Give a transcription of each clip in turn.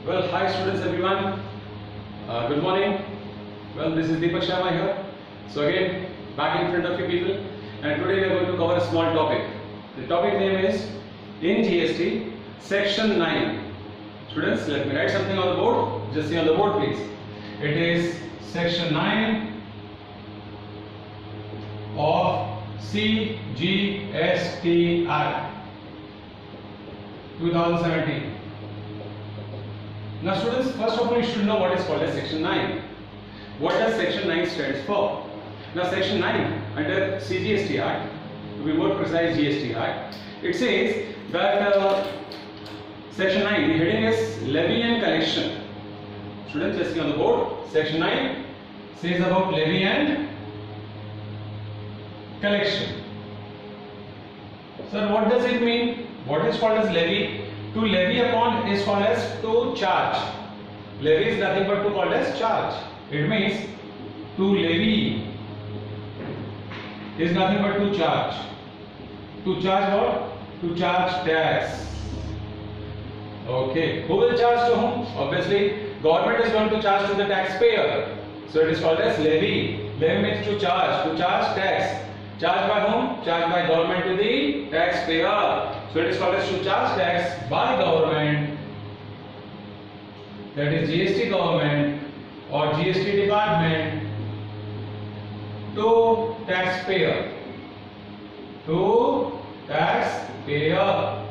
Well, hi students, everyone. Good morning. Well, this is Deepak Sharma here. So again, back in front of you people, and today we are going to cover a small topic. The topic name is in GST, Section 9. Students, let me write something on the board. Just see on the board, please. It is Section 9 of CGST Act 2017. Now students, first of all you should know what is called as Section 9. What does Section 9 stands for? Now Section 9 under CGST Act, to be more precise GST Act, it says that Section 9, the heading is Levy and Collection. Students, just see on the board, Section 9 says about levy and collection. Sir, what does it mean? What is called as levy? To levy upon is called as to charge. Levy is nothing but to called as charge. It means to levy is nothing but to charge. To charge what? To charge tax. Okay. Who will charge to whom? Obviously, government is going to charge to the taxpayer. So it is called as levy. Levy means to charge tax. Charged by whom? Charged by government to the taxpayer. So it is called as to charge tax by government, that is GST government or GST department, to taxpayer. To taxpayer.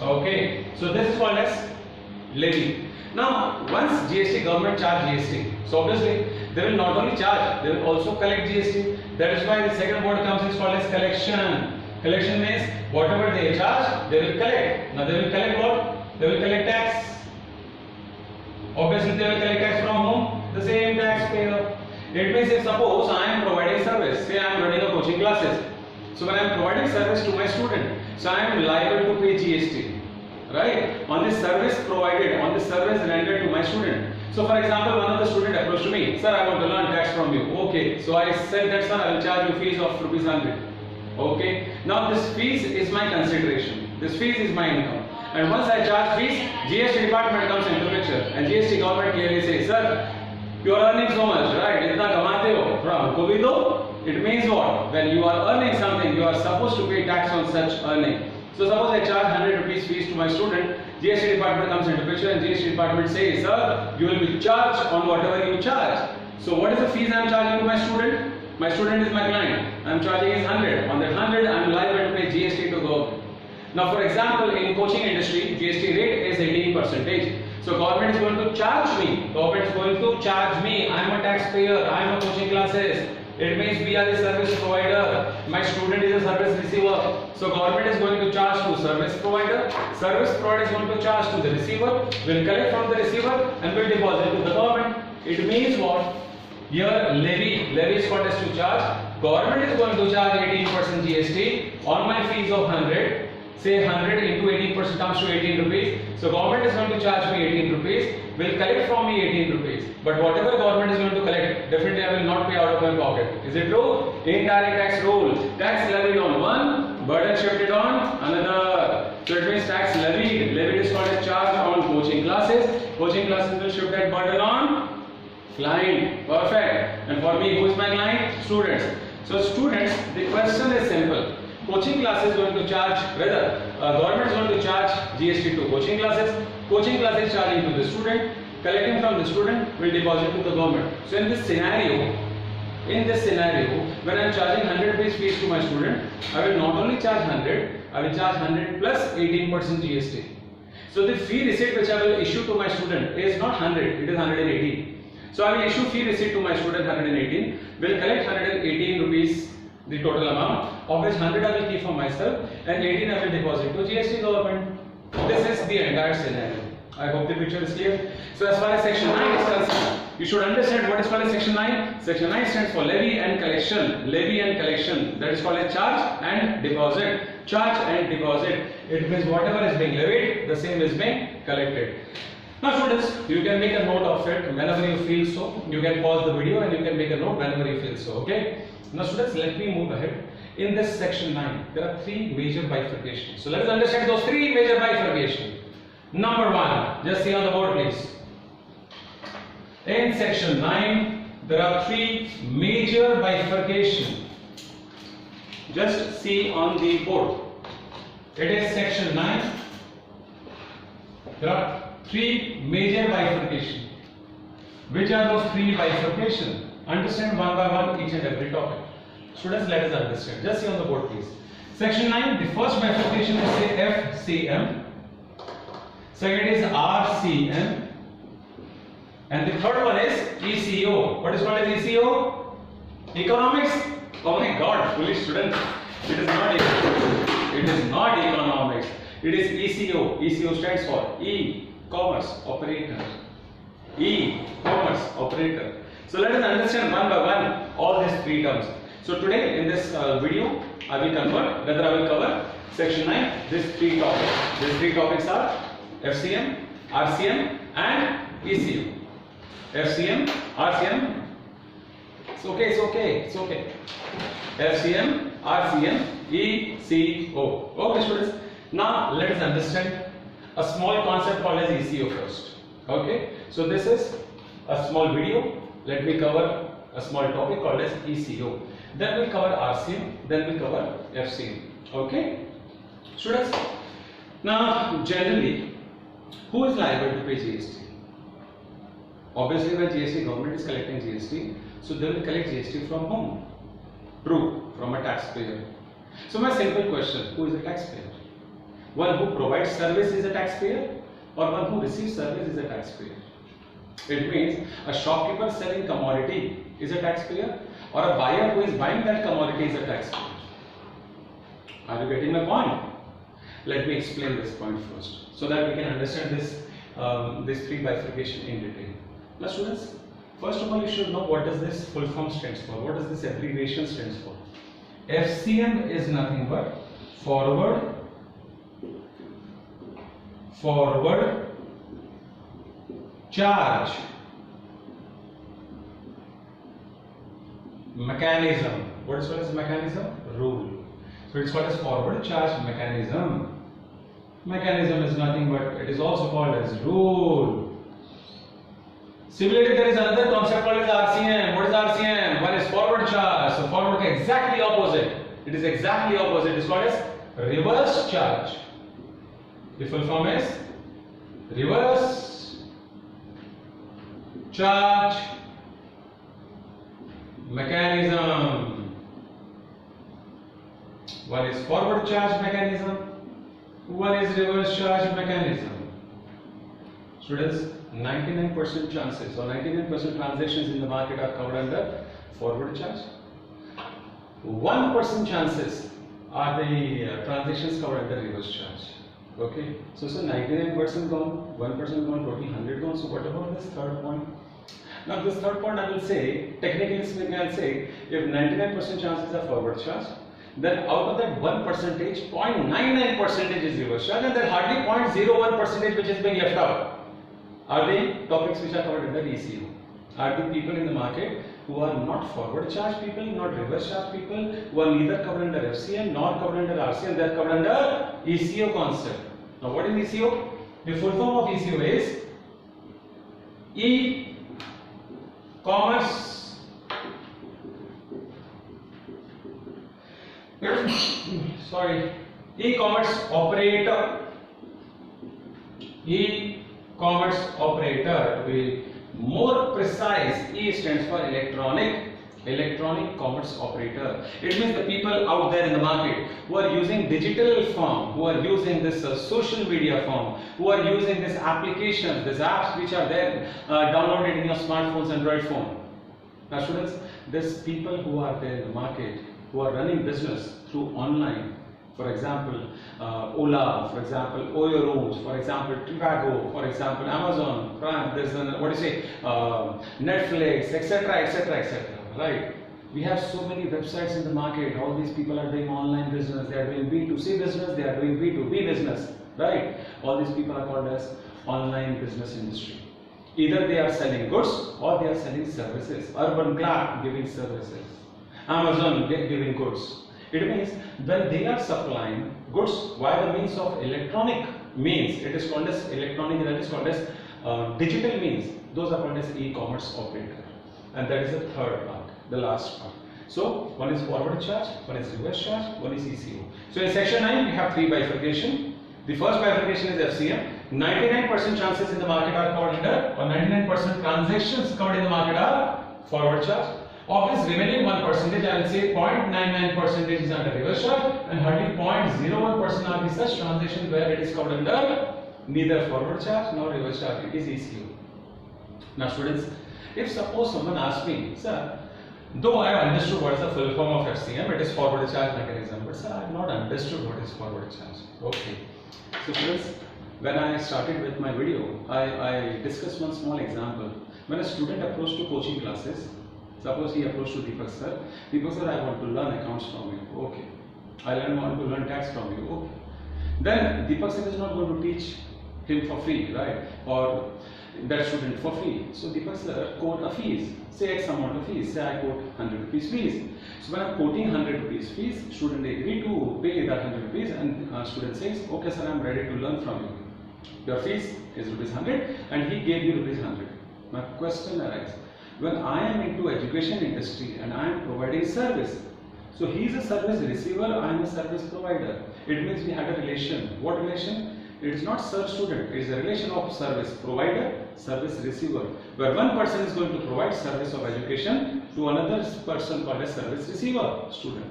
Okay. So this is called as levy. Now, once GST government charge GST, so obviously they will not only charge, they will also collect GST. That is why the second word comes is called as collection. Collection means whatever they charge, they will collect. Now they will collect what? They will collect tax. Obviously they will collect tax from whom? The same taxpayer. It means if suppose I am providing service, say I am running a coaching classes. So when I am providing service to my student, so I am liable to pay GST. Right? On this service provided, on this service rendered to my student. So for example, one of the student approached me, sir, I want to learn tax from you. Okay, so I said that, sir, I will charge you fees of rupees 100. Okay, now this fees is my consideration. This fees is my income. And once I charge fees, GST department comes into picture. And GST government clearly says, sir, you are earning so much, right? Itna kamate ho, thoda humko bhi do. It means what? When you are earning something, you are supposed to pay tax on such earning. So suppose I charge 100 rupees fees to my student, GST department comes into picture and GST department says, sir, you will be charged on whatever you charge. So what is the fees I am charging to my student? My student is my client. I am charging is 100. On that 100, I am liable to pay GST to government. Now for example, in coaching industry, GST rate is 18%. So government is going to charge me. Government is going to charge me. I am a taxpayer. I am a coaching classes. It means we are the service provider. My student is a service receiver. So government is going to charge to service provider. Service provider is going to charge to the receiver. Will collect from the receiver and will deposit to the government. It means what? Here levy is called as to charge. Government is going to charge 18% GST on my fees of 100. Say 100 into 18% comes to 18 rupees. So government is going to charge me 18 rupees. Will collect from me 18 rupees. But whatever government is going to collect, definitely I will not pay out of my pocket. Is it true? Indirect tax rule. Tax levied on one, burden shifted on another. So it means tax levied. Levied is called as charge on coaching classes. Coaching classes will shift that burden on client. Perfect. And for me, who is my client? Students. So students, the question is simple. Coaching classes is going to charge, whether government is going to charge GST to coaching classes. Coaching classes charging to the student. Collecting from the student will deposit to the government. So in this scenario, when I am charging 100 rupees fees to my student, I will not only charge 100, I will charge 100 plus 18% GST. So the fee receipt which I will issue to my student is not 100, it is 118. So I will issue fee receipt to my student 118, will collect 118 rupees, the total amount, of which 100 I will keep for myself and 18 I will deposit to GST government. This is the entire scenario. I hope the picture is clear. So as far as Section 9 is concerned, you should understand what is called as Section 9. Section 9 stands for levy and collection. Levy and collection. That is called as charge and deposit. Charge and deposit. It means whatever is being levied, the same is being collected. Now students, you can make a note of it whenever you feel so. You can pause the video and you can make a note whenever you feel so. Okay. Now students, let me move ahead. In this section 9, there are three major bifurcations. So let us understand those three major bifurcations. Number 1, just see on the board please. In section 9, there are 3 major bifurcation. Just see on the board. It is section 9. There are 3 major bifurcation. Which are those 3 bifurcation? Understand one by one each and every topic. Students, let us understand. Just see on the board please. Section 9, the first bifurcation is say FCM. Second is RCM. And the third one is ECO. What is called as ECO? Economics. Oh my God, foolish student. It is not economics. It is ECO. ECO stands for E-commerce operator. E-commerce operator. So let us understand one by one all these 3 terms. So today in this video, I will cover section 9, these 3 topics. These 3 topics are FCM, RCM and ECO. FCM, RCM, it's okay. FCM, RCM, ECO. Okay students, now let us understand a small concept called as ECO first. Okay, so this is a small video. Let me cover a small topic called as ECO. Then we'll cover RCM, then we'll cover FCM. Okay, students, now generally, who is liable to pay GST? Obviously, when GST, government is collecting GST, so they will collect GST from whom? True, from a taxpayer. So my simple question, who is a taxpayer? One who provides service is a taxpayer, or one who receives service is a taxpayer? It means a shopkeeper selling commodity is a taxpayer, or a buyer who is buying that commodity is a taxpayer. Are you getting my point? Let me explain this point first, so that we can understand this 3 bifurcation in detail. Now students, first of all you should know what does this full form stands for, what does this abbreviation stands for. FCM is nothing but forward charge mechanism. What is called as mechanism? Rule. So it's called as forward charge mechanism. Mechanism is nothing but, it is also called as rule. Similarly, there is another concept called as RCM. What is RCM? One is forward charge. So forward is exactly opposite. It is exactly opposite. It is called as reverse charge. The full form is reverse charge mechanism. One is forward charge mechanism. One is reverse charge mechanism. Students, 99% chances or 99% transactions in the market are covered under forward charge. 1% chances are the transactions covered under reverse charge. Okay, so 99% gone, 1% gone, totally 100 gone. So what about this third point? Now this third point I will say, technically speaking, I will say if 99% chances are forward charge, then out of that 1%, 0.99% is reverse charge, and then hardly 0.01% which is being left out are the topics which are covered under ECO. Are the people in the market who are not forward charge people, not reverse charge people, who are neither covered under FCM nor covered under RCM, they are covered under ECO concept. Now what is ECO? The full form of ECO is E-commerce e-commerce operator. E-commerce operator, to be more precise, E stands for electronic commerce operator. It means the people out there in the market who are using digital form, who are using this social media form, who are using this applications, these apps which are there downloaded in your smartphones, Android phone. Now students, these people who are there in the market, who are running business through online, for example, Ola, for example, Oyo Rooms, for example, Trivago, for example, Amazon, Prime, there's Netflix, etc., right? We have so many websites in the market. All these people are doing online business, they are doing B2C business, they are doing B2B business, right? All these people are called as online business industry. Either they are selling goods or they are selling services. Urban Clap giving services, Amazon giving goods. It means when they are supplying goods via the means of electronic means, it is called as electronic, that is called as digital means, those are called as e-commerce operator. And that is the third part, the last part. So one is forward charge, one is reverse charge, one is ECO. So in section 9 we have three bifurcation. The first bifurcation is FCM. 99% chances in the market are covered under, or 99% transactions covered in the market are forward charge. Of this remaining 1%, I will say 0.99% is under reverse charge, and hardly 0.01% are the such transactions where it is covered under neither forward charge nor reverse charge. It is ECO. Now students, if suppose someone asks me, sir, though I have understood what is the full form of FCM, it is forward charge mechanism, but sir, I have not understood what is forward charge. Okay. So students, when I started with my video, I discussed one small example. When a student approached to coaching classes, suppose he approached to Deepak sir, I want to learn accounts from you. Okay. I want to learn tax from you. Okay. Then Deepak sir is not going to teach him for free, right? Or that student for free. So Deepak sir quote a fees, say X amount of fees, say I quote 100 rupees fees. So when I am quoting 100 rupees fees, student agree to pay that 100 rupees, and student says, okay sir, I am ready to learn from you. Your fees is rupees 100 and he gave you rupees 100. My question arises, when I am into education industry and I am providing service, so he is a service receiver, I am a service provider. It means we had a relation. What relation? It is not sir-student, it is a relation of service provider, service receiver, where one person is going to provide service of education to another person called as service receiver, student.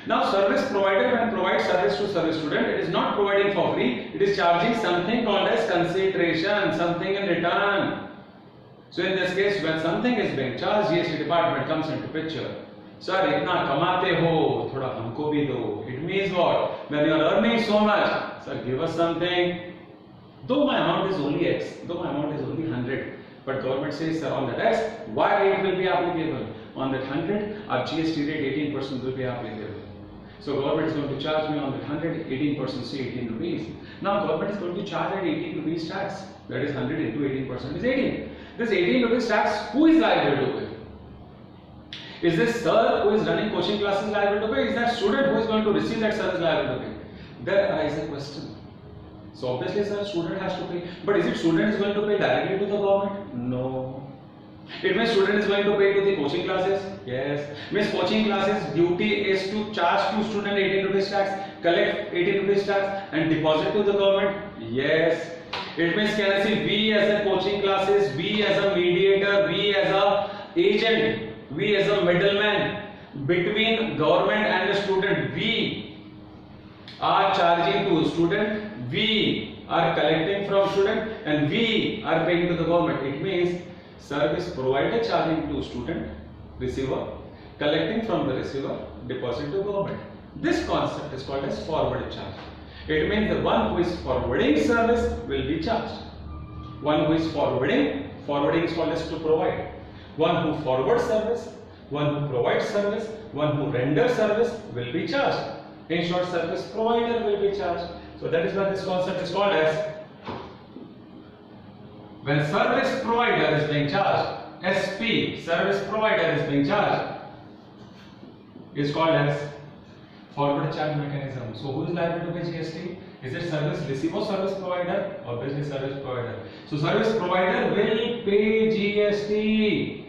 Now service provider, when provides service to service student, it is not providing for free, it is charging something called as consideration, something in return. So in this case, when something is being charged, GST department comes into picture. Sir, itna kamate ho, thoda humko bhi do. It means what? When you are earning so much, sir, give us something. Though my amount is only X, though my amount is only 100, but government says, sir, on that X, Y rate will be applicable. On that 100, our GST rate 18% will be applicable. So government is going to charge me on that 100, 18%, say 18 rupees. Now government is going to charge at 18 rupees tax. That is 100 into 18% is 18. This 18 rupees tax, who is liable to pay? Is this sir who is running coaching classes liable to pay? Is that student who is going to receive that service liable to pay? There arises a question. So obviously sir, student has to pay. But is it student is going to pay directly to the government? No. It means student is going to pay to the coaching classes? Yes. Means coaching classes duty is to charge to student 18 rupees tax, collect 18 rupees tax and deposit to the government? Yes. It means can I say we as a coaching classes, we as a mediator, we as a agent, we as a middleman between government and the student, we are charging to student, we are collecting from student and we are paying to the government. It means service provider charging to student, receiver, collecting from the receiver, deposit to government. This concept is called as forward charge. It means the one who is forwarding service will be charged. One who is forwarding is called as to provide. One who forwards service, one who provides service, one who renders service will be charged. In short, service provider will be charged. So that is what this concept is called as. When service provider is being charged, SP, service provider is being charged, is called as forward charge mechanism. So who is liable to pay GST? Is it service receiver or service provider? Obviously service provider. So service provider will pay GST.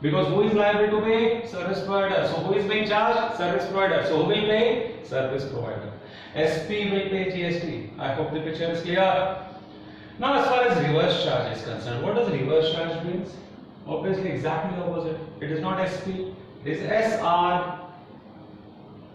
Because who is liable to pay? Service provider. So who is being charged? Service provider. So who will pay? Service provider. SP will pay GST. I hope the picture is clear. Now as far as reverse charge is concerned, what does reverse charge means? Obviously exactly the opposite. It is not SP, it is SR.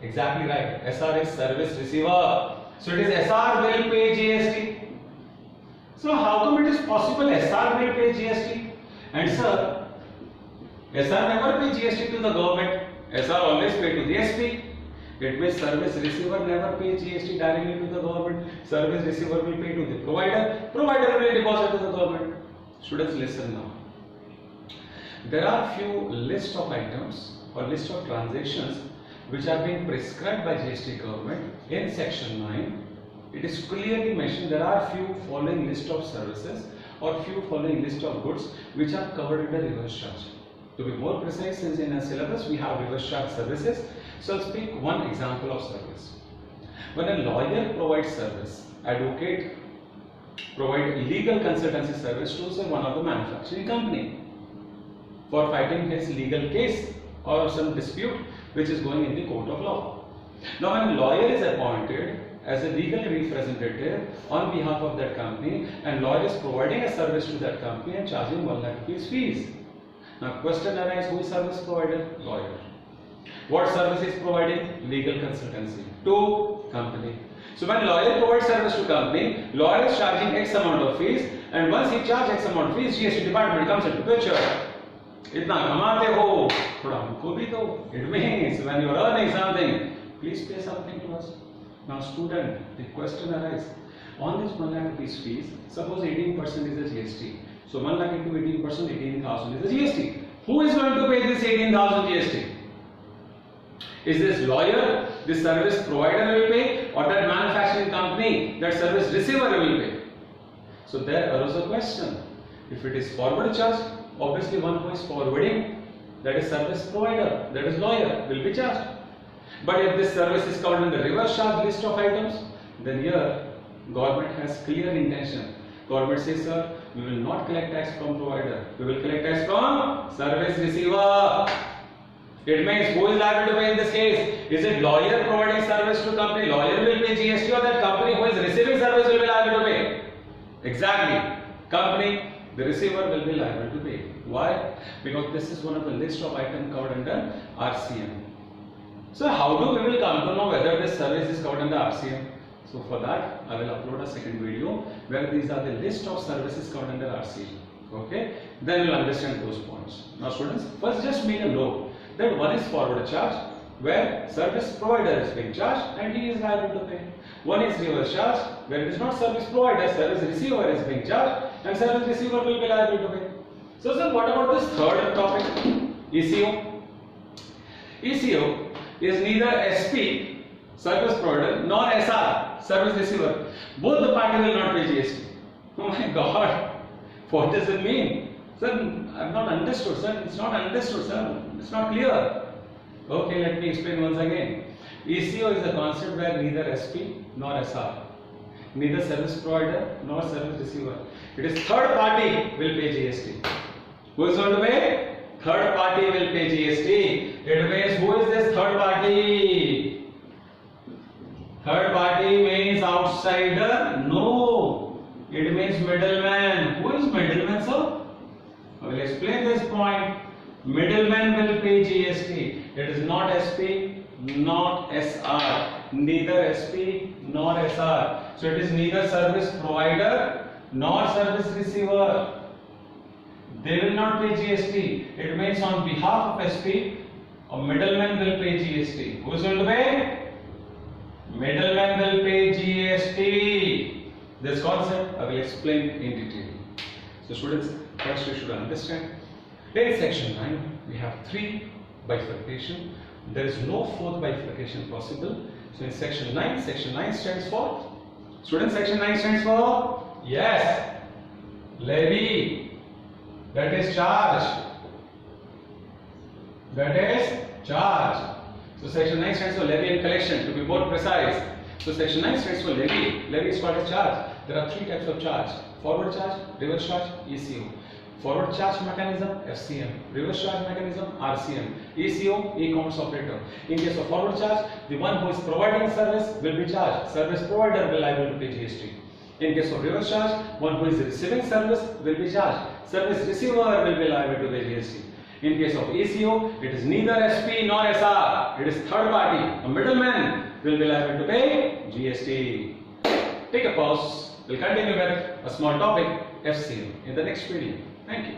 Exactly right. SR is service receiver. So it is SR will pay GST. So how come it is possible SR will pay GST? And sir, SR never pay GST to the government. SR always pay to the SP. It means service receiver never pay GST directly to the government. Service receiver will pay to the provider. Provider will deposit to the government. Students, listen now. There are few list of items or list of transactions which are being prescribed by GST government in section 9. It is clearly mentioned there are few following list of services or few following list of goods which are covered under reverse charge. To be more precise, since in a syllabus we have reverse charge services, so I'll speak one example of service. When a lawyer provides service, advocate provide legal consultancy service to say one of the manufacturing company for fighting his legal case or some dispute which is going in the court of law. Now when lawyer is appointed as a legal representative on behalf of that company, and lawyer is providing a service to that company and charging 1 lakh rupees fees. Now question arises, who is service provider? Lawyer. What service is providing? Legal consultancy to company. So when lawyer provides service to company, lawyer is charging X amount of fees, and once he charges X amount of fees, GST department comes into picture. इतना कमाते हो, थोड़ा हमको भी दो. It means when you are earning something, please pay something to us. Now student, the question arises, on this 1 lakh rupees fees, suppose 18% is the GST. So 1 lakh into 18%, 18,000 is the GST. Who is going to pay this 18,000 GST? Is this lawyer, the service provider will pay, or that manufacturing company, that service receiver will pay? So there arose a question. If it is forward charge, obviously one who is forwarding, that is service provider, that is lawyer, will be charged. But if this service is covered in the reverse charge list of items, then here government has clear intention. Government says, sir, we will not collect tax from provider, we will collect tax from service receiver. It means who is liable to pay in this case? Is it lawyer providing service to company? Lawyer will pay GST, or that company who is receiving service will be liable to pay? Exactly. Company, the receiver will be liable to pay. Why? Because this is one of the list of items covered under RCM. So how do we will come to know whether this service is covered under RCM? So for that, I will upload a second video where these are the list of services covered under RCM. Okay? Then we'll understand those points. Now students, first just make a note that one is forward charge, where service provider is being charged and he is liable to pay. One is reverse charge, where it is not service provider, service receiver is being charged and service receiver will be liable to pay. So sir, what about this third topic, ECO? ECO is neither SP, service provider, nor SR, service receiver. Both the party will not pay GST. Oh my God, what does it mean? Sir, I have not understood, sir. It's not understood, sir. It's not clear. Okay, let me explain once again. ECO is a concept where neither SP nor SR, neither service provider nor service receiver. It is third party will pay GST. Who is going to pay? Third party will pay GST. It means who is this third party? Third party means outsider? No. It means middleman. Who is middleman, sir? I will explain this point. Middleman will pay GST. It is not SP, not SR. Neither SP nor SR. So it is neither service provider nor service receiver. They will not pay GST. It means on behalf of SP, a middleman will pay GST. Who is going to pay? Middleman will pay GST. This concept I will explain in detail. So students, first you should understand. In section 9, we have 3 bifurcation. There is no 4th bifurcation possible. So in section 9 stands for, students, section 9 stands for, yes, levy, that is charge. That is charge. So section 9 stands for levy and collection, to be more precise. So section 9 stands for levy. Levy is called a charge. There are 3 types of charge: forward charge, reverse charge, ECO. Forward charge mechanism, FCM. Reverse charge mechanism, RCM. ECO, e-commerce operator. In case of forward charge, the one who is providing service will be charged. Service provider will be liable to pay GST. In case of reverse charge, one who is receiving service will be charged. Service receiver will be liable to pay GST. In case of ECO, it is neither SP nor SR. It is third party. A middleman will be liable to pay GST. Take a pause. We'll continue with a small topic, FCM, in the next video. Thank you.